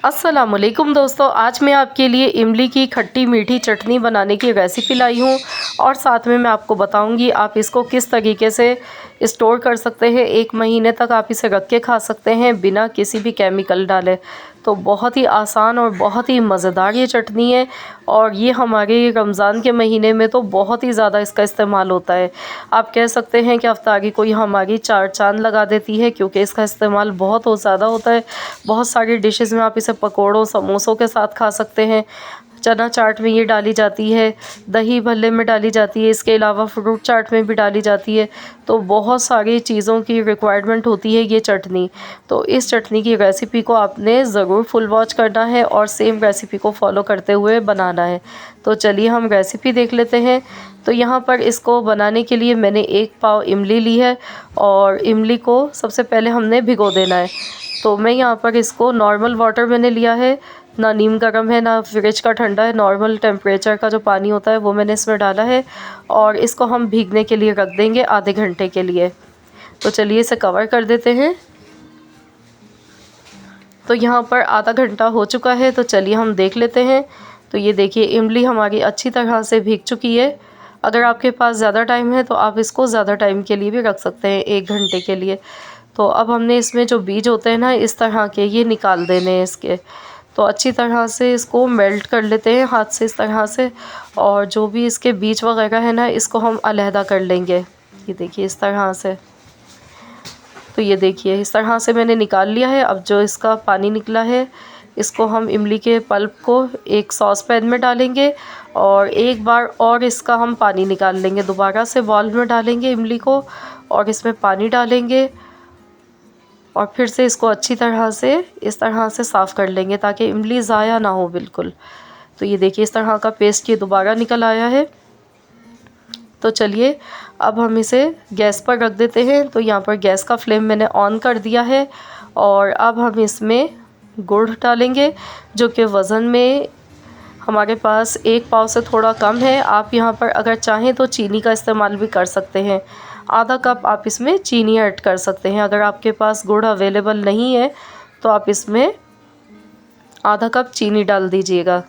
अस्सलामुअलैकुम दोस्तों, आज मैं आपके लिए इमली की खट्टी मीठी चटनी बनाने की रेसिपी लाई हूँ और साथ में मैं आपको बताऊँगी आप इसको किस तरीके से स्टोर कर सकते हैं। 1 महीने तक आप इसे रख के खा सकते हैं बिना किसी भी केमिकल डाले। तो बहुत ही आसान और बहुत ही मज़ेदार ये चटनी है और ये हमारे रमज़ान के महीने में तो बहुत ही ज़्यादा इसका इस्तेमाल होता है। आप कह सकते हैं कि इफ्तारी को ये हमारी 4 चाँद लगा देती है, क्योंकि इसका इस्तेमाल बहुत ज़्यादा होता है। बहुत सारी डिशेज़ में आप इसे पकौड़ों समोसों के साथ खा सकते हैं। चना चाट में ये डाली जाती है, दही भल्ले में डाली जाती है, इसके अलावा फ्रूट चाट में भी डाली जाती है। तो बहुत सारी चीज़ों की रिक्वायरमेंट होती है ये चटनी। तो इस चटनी की रेसिपी को आपने ज़रूर फुल वॉच करना है और सेम रेसिपी को फॉलो करते हुए बनाना है। तो चलिए हम रेसिपी देख लेते हैं। तो यहाँ पर इसको बनाने के लिए मैंने 1 पाव इमली ली है और इमली को सबसे पहले हमने भिगो देना है। तो मैं यहाँ पर इसको नॉर्मल वाटर मैंने लिया है, ना नीम गर्म है ना फ्रिज का ठंडा है, नॉर्मल टेम्परेचर का जो पानी होता है वो मैंने इसमें डाला है और इसको हम भीगने के लिए रख देंगे आधे घंटे के लिए। तो चलिए इसे कवर कर देते हैं। तो यहाँ पर आधा घंटा हो चुका है, तो चलिए हम देख लेते हैं। तो ये देखिए इमली हमारी अच्छी तरह से भीग चुकी है। अगर आपके पास ज़्यादा टाइम है तो आप इसको ज़्यादा टाइम के लिए भी रख सकते हैं, 1 घंटे के लिए। तो अब हमने इसमें जो बीज होते हैं ना इस तरह के, ये निकाल देने हैं इसके। तो अच्छी तरह से इसको मेल्ट कर लेते हैं हाथ से इस तरह से, और जो भी इसके बीज वगैरह है ना इसको हम अलहदा कर लेंगे। ये देखिए इस तरह से। तो ये देखिए इस तरह से मैंने निकाल लिया है। अब जो इसका पानी निकला है इसको हम इमली के पल्प को एक सॉस पैन में डालेंगे और एक बार और इसका हम पानी निकाल लेंगे। दोबारा से बाउल में डालेंगे इमली को और इसमें पानी डालेंगे और फिर से इसको अच्छी तरह से इस तरह से साफ़ कर लेंगे ताकि इमली ज़ाया ना हो बिल्कुल। तो ये देखिए इस तरह का पेस्ट ये दोबारा निकल आया है। तो चलिए अब हम इसे गैस पर रख देते हैं। तो यहाँ पर गैस का फ्लेम मैंने ऑन कर दिया है और अब हम इसमें गुड़ डालेंगे, जो कि वज़न में हमारे पास 1 पाव से थोड़ा कम है। आप यहाँ पर अगर चाहें तो चीनी का इस्तेमाल भी कर सकते हैं। आधा कप आप इसमें चीनी ऐड कर सकते हैं। अगर आपके पास गुड़ अवेलेबल नहीं है तो आप इसमें आधा कप चीनी डाल दीजिएगा।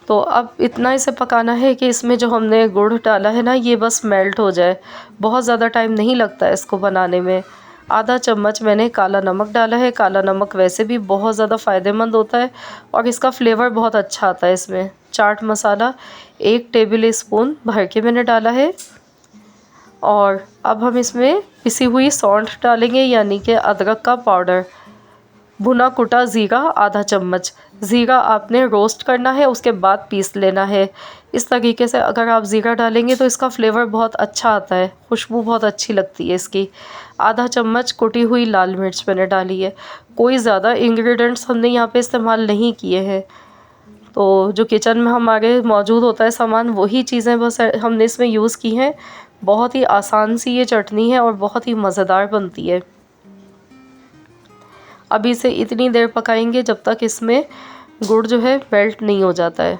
तो अब इतना इसे पकाना है कि इसमें जो हमने गुड़ डाला है ना ये बस मेल्ट हो जाए। बहुत ज़्यादा टाइम नहीं लगता है इसको बनाने में। आधा चम्मच मैंने काला नमक डाला है। काला नमक वैसे भी बहुत ज़्यादा फ़ायदेमंद होता है और इसका फ्लेवर बहुत अच्छा आता है इसमें। चाट मसाला 1 टेबल स्पून भर के मैंने डाला है और अब हम इसमें पिसी हुई सौंठ डालेंगे, यानी कि अदरक का पाउडर। भुना कुटा ज़ीरा आधा चम्मच। ज़ीरा आपने रोस्ट करना है, उसके बाद पीस लेना है। इस तरीके से अगर आप ज़ीरा डालेंगे तो इसका फ्लेवर बहुत अच्छा आता है, खुशबू बहुत अच्छी लगती है इसकी। आधा चम्मच कुटी हुई लाल मिर्च मैंने डाली है। कोई ज़्यादा इंग्रेडिएंट्स हमने यहाँ पे इस्तेमाल नहीं किए हैं। तो जो किचन में हमारे मौजूद होता है सामान वही चीज़ें बस हमने इसमें यूज़ की हैं। बहुत ही आसान सी ये चटनी है और बहुत ही मज़ेदार बनती है। अभी इसे इतनी देर पकाएंगे जब तक इसमें गुड़ जो है मेल्ट नहीं हो जाता है।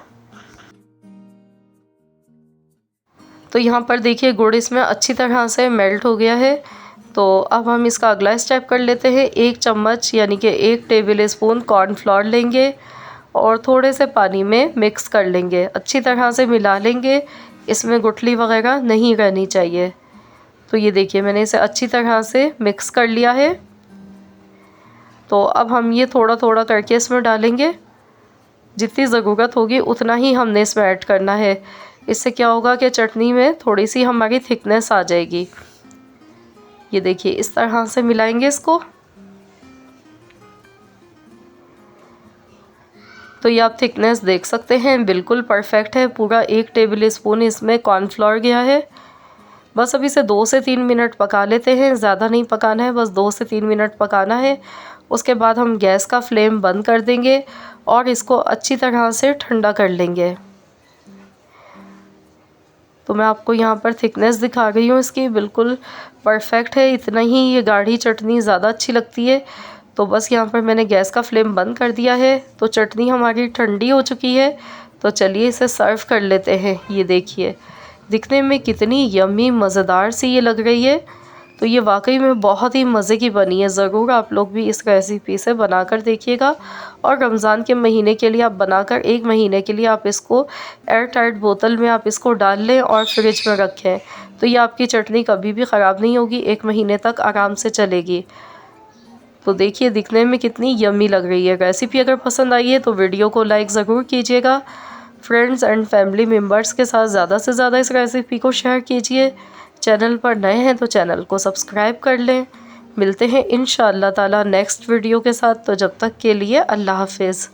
तो यहाँ पर देखिए गुड़ इसमें अच्छी तरह से मेल्ट हो गया है। तो अब हम इसका अगला स्टेप कर लेते हैं। 1 चम्मच यानी कि 1 टेबल स्पून कॉर्नफ्लोर लेंगे और थोड़े से पानी में मिक्स कर लेंगे। अच्छी तरह से मिला लेंगे, इसमें गुठली वगैरह नहीं रहनी चाहिए। तो ये देखिए मैंने इसे अच्छी तरह से मिक्स कर लिया है। तो अब हम ये थोड़ा थोड़ा करके इसमें डालेंगे। जितनी ज़रूरत होगी उतना ही हमने इसमें ऐड करना है। इससे क्या होगा कि चटनी में थोड़ी सी हमारी थिकनेस आ जाएगी। ये देखिए इस तरह से मिलाएंगे इसको। तो ये आप थिकनेस देख सकते हैं, बिल्कुल परफेक्ट है। पूरा 1 टेबल स्पून इसमें कॉर्नफ्लोर गया है। बस अभी इसे 2 से 3 मिनट पका लेते हैं। ज़्यादा नहीं पकाना है, बस 2 से 3 मिनट पकाना है। उसके बाद हम गैस का फ्लेम बंद कर देंगे और इसको अच्छी तरह से ठंडा कर लेंगे। तो मैं आपको यहाँ पर थिकनेस दिखा रही हूँ इसकी, बिल्कुल परफेक्ट है। इतना ही ये गाढ़ी चटनी ज़्यादा अच्छी लगती है। तो बस यहाँ पर मैंने गैस का फ्लेम बंद कर दिया है। तो चटनी हमारी ठंडी हो चुकी है। तो चलिए इसे सर्व कर लेते हैं। ये देखिए दिखने में कितनी यम्मी मज़ेदार सी ये लग रही है। तो ये वाकई में बहुत ही मज़े की बनी है। ज़रूर आप लोग भी इस रेसिपी से बनाकर देखिएगा और रमज़ान के महीने के लिए आप बनाकर 1 महीने के लिए आप इसको एयर टाइट बोतल में आप इसको डाल लें और फ्रिज में रखें। तो ये आपकी चटनी कभी भी ख़राब नहीं होगी, 1 महीने तक आराम से चलेगी। तो देखिए दिखने में कितनी यम्मी लग रही है। रेसिपी अगर पसंद आई है तो वीडियो को लाइक ज़रूर कीजिएगा। फ्रेंड्स एंड फैमिली मेम्बर्स के साथ ज़्यादा से ज़्यादा इस रेसिपी को शेयर कीजिए। चैनल पर नए हैं तो चैनल को सब्सक्राइब कर लें। मिलते हैं इंशाअल्लाह ताला नेक्स्ट वीडियो के साथ। तो जब तक के लिए अल्लाह हाफ़िज़।